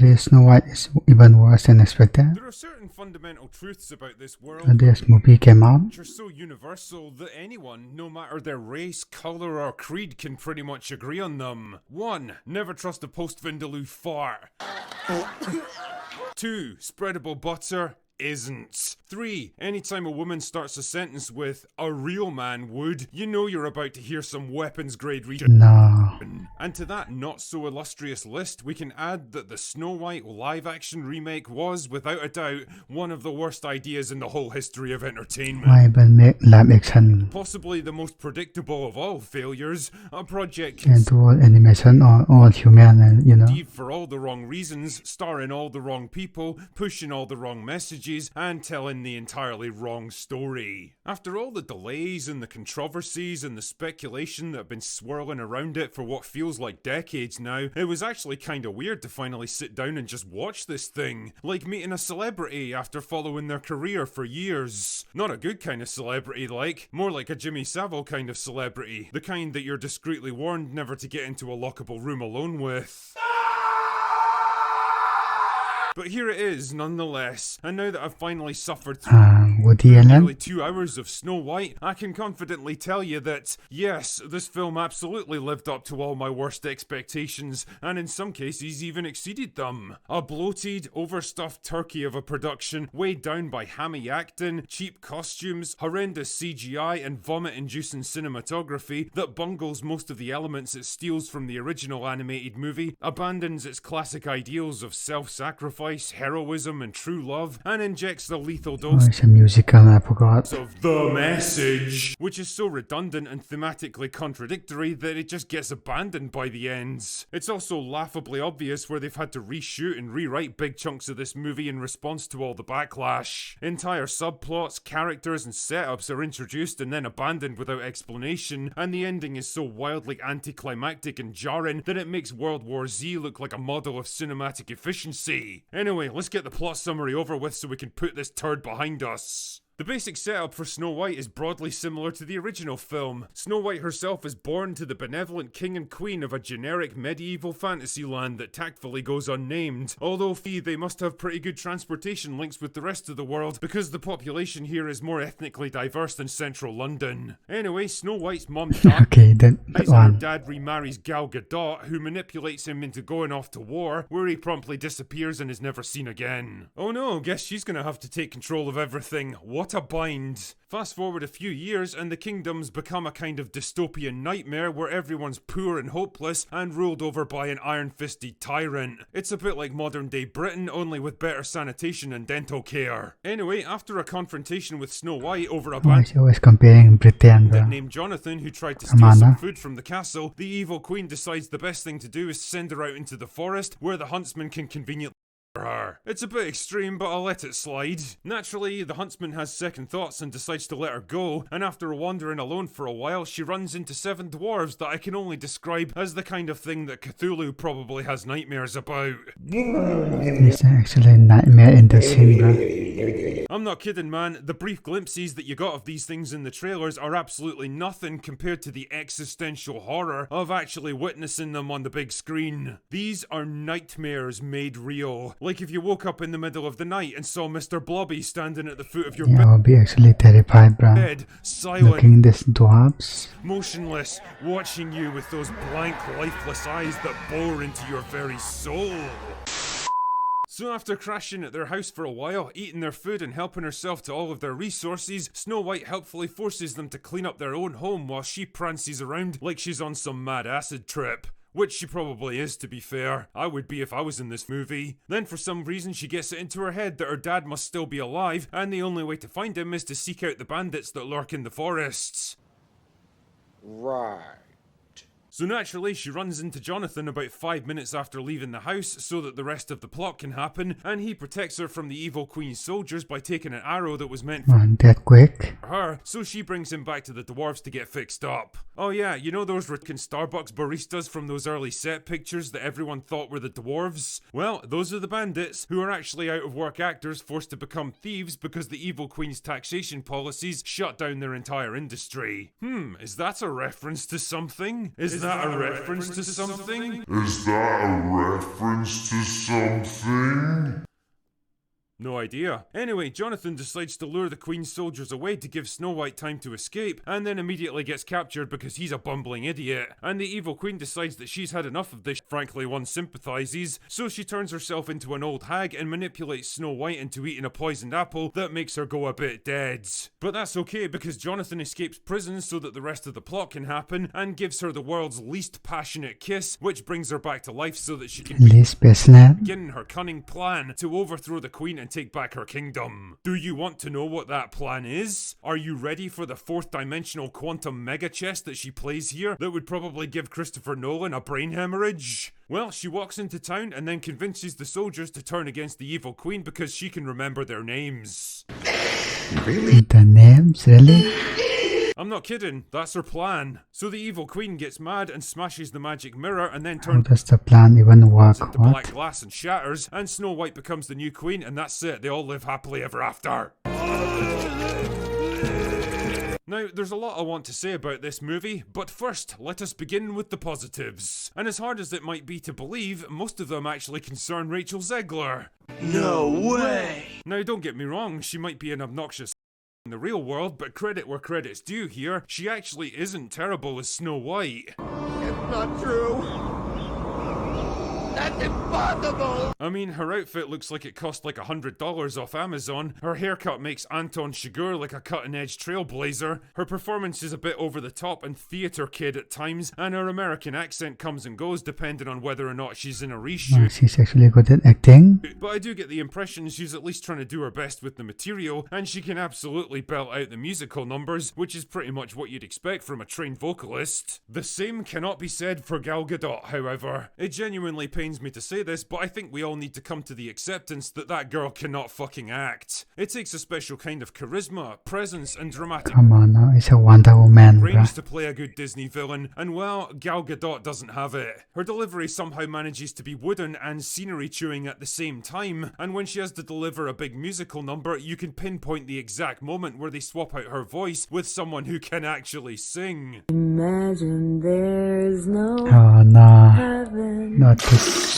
this Snow White is even worse than expected. There are certain fundamental truths about this world This movie came out. which are so universal that anyone, no matter their race, colour or creed, can pretty much agree on them. 1. Never trust a post-Vindaloo fart. 2. Spreadable butter isn't. 3. Anytime a woman starts a sentence with, "a real man would," you know you're about to hear some weapons grade No. And to that not so illustrious list, we can add that the Snow White live action remake was, without a doubt, one of the worst ideas in the whole history of entertainment. Why even make live action? Possibly the most predictable of all failures, a project And do all animation or all human, and conceived for all the wrong reasons, starring all the wrong people, pushing all the wrong messages, and telling the entirely wrong story. After all the delays and the controversies and the speculation that have been swirling around it for what feels like decades now, it was actually kinda weird to finally sit down and just watch this thing. Like meeting a celebrity after following their career for years. Not a good kind of celebrity more like a Jimmy Savile kind of celebrity. The kind that you're discreetly warned never to get into a lockable room alone with. But here it is, nonetheless, and now that I've finally suffered through Woody Allen. nearly 2 hours of Snow White, I can confidently tell you that, yes, this film absolutely lived up to all my worst expectations, and in some cases even exceeded them. A bloated, overstuffed turkey of a production, weighed down by hammy acting, cheap costumes, horrendous CGI, and vomit-inducing cinematography that bungles most of the elements it steals from the original animated movie, abandons its classic ideals of self-sacrifice, heroism, and true love, and injects the lethal dose It's a musical, I forgot. of the message, which is so redundant and thematically contradictory that it just gets abandoned by the ends. It's also laughably obvious where they've had to reshoot and rewrite big chunks of this movie in response to all the backlash. Entire subplots, characters, and setups are introduced and then abandoned without explanation, and the ending is so wildly anticlimactic and jarring that it makes World War Z look like a model of cinematic efficiency. Anyway, let's get the plot summary over with so we can put this turd behind us. The basic setup for Snow White is broadly similar to the original film. Snow White herself is born to the benevolent king and queen of a generic medieval fantasy land that tactfully goes unnamed, although they must have pretty good transportation links with the rest of the world because the population here is more ethnically diverse than central London. Anyway, Snow White's mom dies. Okay, that Her one. dad remarries Gal Gadot, who manipulates him into going off to war, where he promptly disappears and is never seen again. Oh no, guess she's gonna have to take control of everything. What a bind. Fast forward a few years and the kingdom's become a kind of dystopian nightmare where everyone's poor and hopeless and ruled over by an iron-fisted tyrant. It's a bit like modern day Britain, only with better sanitation and dental care. Anyway, after a confrontation with Snow White over a Why is she always comparing Britain, bro? named Jonathan who tried to steal some Amanda. food from the castle, the evil queen decides the best thing to do is send her out into the forest where the huntsman can conveniently her. It's a bit extreme, but I'll let it slide. Naturally, the huntsman has second thoughts and decides to let her go, and after wandering alone for a while, she runs into 7 dwarves that I can only describe as the kind of thing that Cthulhu probably has nightmares about. It's actually a nightmare in the scene, bro. I'm not kidding, man. The brief glimpses that you got of these things in the trailers are absolutely nothing compared to the existential horror of actually witnessing them on the big screen. These are nightmares made real. Like if you woke up in the middle of the night and saw Mr. Blobby standing at the foot of your Yeah, I'll be actually terrified, bro. bed, silent, Looking these dwarves. motionless, watching you with those blank, lifeless eyes that bore into your very soul. So after crashing at their house for a while, eating their food and helping herself to all of their resources, Snow White helpfully forces them to clean up their own home while she prances around like she's on some mad acid trip. Which she probably is, to be fair. I would be if I was in this movie. Then for some reason she gets it into her head that her dad must still be alive, and the only way to find him is to seek out the bandits that lurk in the forests. Right. So naturally, she runs into Jonathan about 5 minutes after leaving the house so that the rest of the plot can happen, and he protects her from the evil queen's soldiers by taking an arrow that was meant for Run that quick. her, so she brings him back to the dwarves to get fixed up. Oh yeah, you know those rickin' Starbucks baristas from those early set pictures that everyone thought were the dwarves? Well, those are the bandits, who are actually out-of-work actors forced to become thieves because the evil queen's taxation policies shut down their entire industry. Is that a reference to something? Is Is that a reference to something? Is that a reference to something? No idea. Anyway, Jonathan decides to lure the Queen's soldiers away to give Snow White time to escape, and then immediately gets captured because he's a bumbling idiot. And the evil Queen decides that she's had enough of this, frankly one sympathizes, so she turns herself into an old hag and manipulates Snow White into eating a poisoned apple that makes her go a bit dead. But that's okay because Jonathan escapes prison so that the rest of the plot can happen, and gives her the world's least passionate kiss, which brings her back to life so that she can begin her cunning plan to overthrow the Queen and take back her kingdom. Do you want to know what that plan is? Are you ready for the fourth dimensional quantum mega chess that she plays here that would probably give Christopher Nolan a brain hemorrhage? Well, she walks into town and then convinces the soldiers to turn against the evil Queen because she can remember their names. Really? The names? Really? I'm not kidding, that's her plan. So the evil Queen gets mad and smashes the magic mirror and then turns How does the plan even work? into black glass and shatters, and Snow White becomes the new queen, and that's it, they all live happily ever after. Now, there's a lot I want to say about this movie, but first, let us begin with the positives. And as hard as it might be to believe, most of them actually concern Rachel Zegler. No way! Now, don't get me wrong, she might be an obnoxious in the real world, but credit where credit's due here, she actually isn't terrible as Snow White. It's not true! That's impossible! I mean, her outfit looks like it cost like $100 off Amazon, her haircut makes Anton Chigurh like a cutting-edge trailblazer, her performance is a bit over the top and theatre kid at times, and her American accent comes and goes depending on whether or not she's in a reshoot. She's actually good at acting. But I do get the impression she's at least trying to do her best with the material, and she can absolutely belt out the musical numbers, which is pretty much what you'd expect from a trained vocalist. The same cannot be said for Gal Gadot, however. It genuinely pains me to say this, but I think we all need to come to the acceptance that that girl cannot fucking act. It takes a special kind of charisma, presence, and dramatic Come on now, it's a Wonder Woman, range bruh. to play a good Disney villain, and well, Gal Gadot doesn't have it. Her delivery somehow manages to be wooden and scenery chewing at the same time, and when she has to deliver a big musical number, you can pinpoint the exact moment where they swap out her voice with someone who can actually sing. Imagine there's no Oh no, heaven. not this.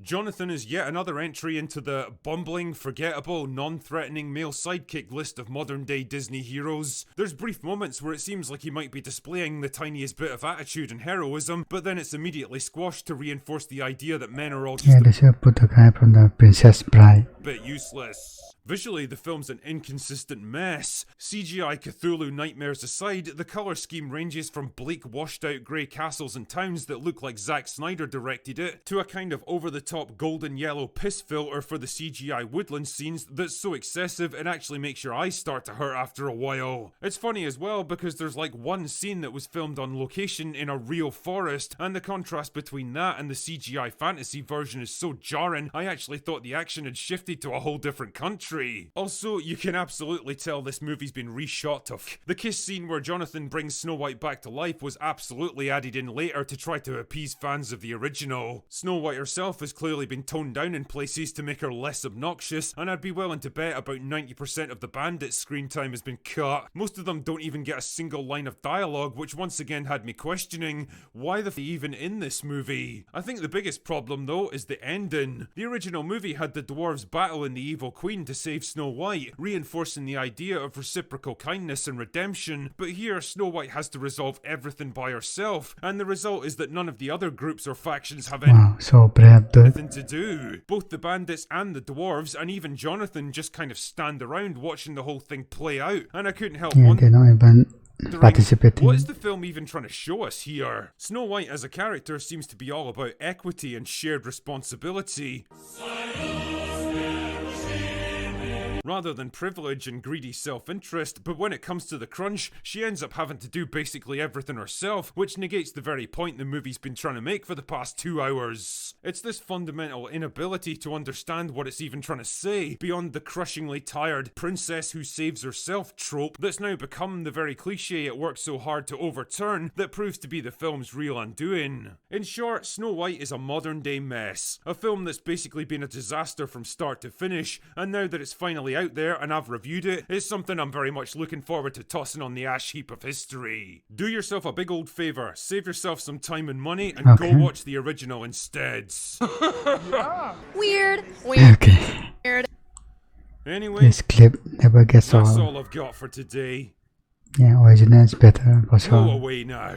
Jonathan is yet another entry into the bumbling, forgettable, non-threatening male sidekick list of modern-day Disney heroes. There's brief moments where it seems like he might be displaying the tiniest bit of attitude and heroism, but then it's immediately squashed to reinforce the idea that men are all just Yeah, they should put the guy from the Princess Bride. a bit useless. Visually, the film's an inconsistent mess. CGI Cthulhu nightmares aside, the colour scheme ranges from bleak, washed-out grey castles and towns that look like Zack Snyder directed it, to a kind of over-the-top golden yellow piss filter for the CGI woodland scenes that's so excessive it actually makes your eyes start to hurt after a while. It's funny as well because there's like one scene that was filmed on location in a real forest, and the contrast between that and the CGI fantasy version is so jarring, I actually thought the action had shifted to a whole different country. Also, you can absolutely tell this movie's been reshot to the kiss scene where Jonathan brings Snow White back to life was absolutely added in later to try to appease fans of the original. Snow White herself has clearly been toned down in places to make her less obnoxious, and I'd be willing to bet about 90% of the bandits' screen time has been cut. Most of them don't even get a single line of dialogue, which once again had me questioning, why the f*** even in this movie? I think the biggest problem though is the ending. The original movie had the dwarves battling the evil queen to save Snow White, reinforcing the idea of reciprocal kindness and redemption, but here Snow White has to resolve everything by herself, and the result is that none of the other groups or factions have Wow, so brave, dude. anything to do. Both the bandits and the dwarves, and even Jonathan, just kind of stand around watching the whole thing play out, and I couldn't help Yeah, they're not even participating. what is the film even trying to show us here? Snow White as a character seems to be all about equity and shared responsibility, rather than privilege and greedy self-interest, but when it comes to the crunch, she ends up having to do basically everything herself, which negates the very point the movie's been trying to make for the past 2 hours. It's this fundamental inability to understand what it's even trying to say, beyond the crushingly tired princess who saves herself trope that's now become the very cliche it worked so hard to overturn that proves to be the film's real undoing. In short, Snow White is a modern day mess, a film that's basically been a disaster from start to finish, and now that it's finally actually out there and I've reviewed it. It's something I'm very much looking forward to tossing on the ash heap of history. Do yourself a big old favour, save yourself some time and money and Okay. go watch the original instead. Weird. Weird. Okay. Weird. Anyway, This clip never gets that's old. all I've got for today. Yeah, original is better for Go sure. away now.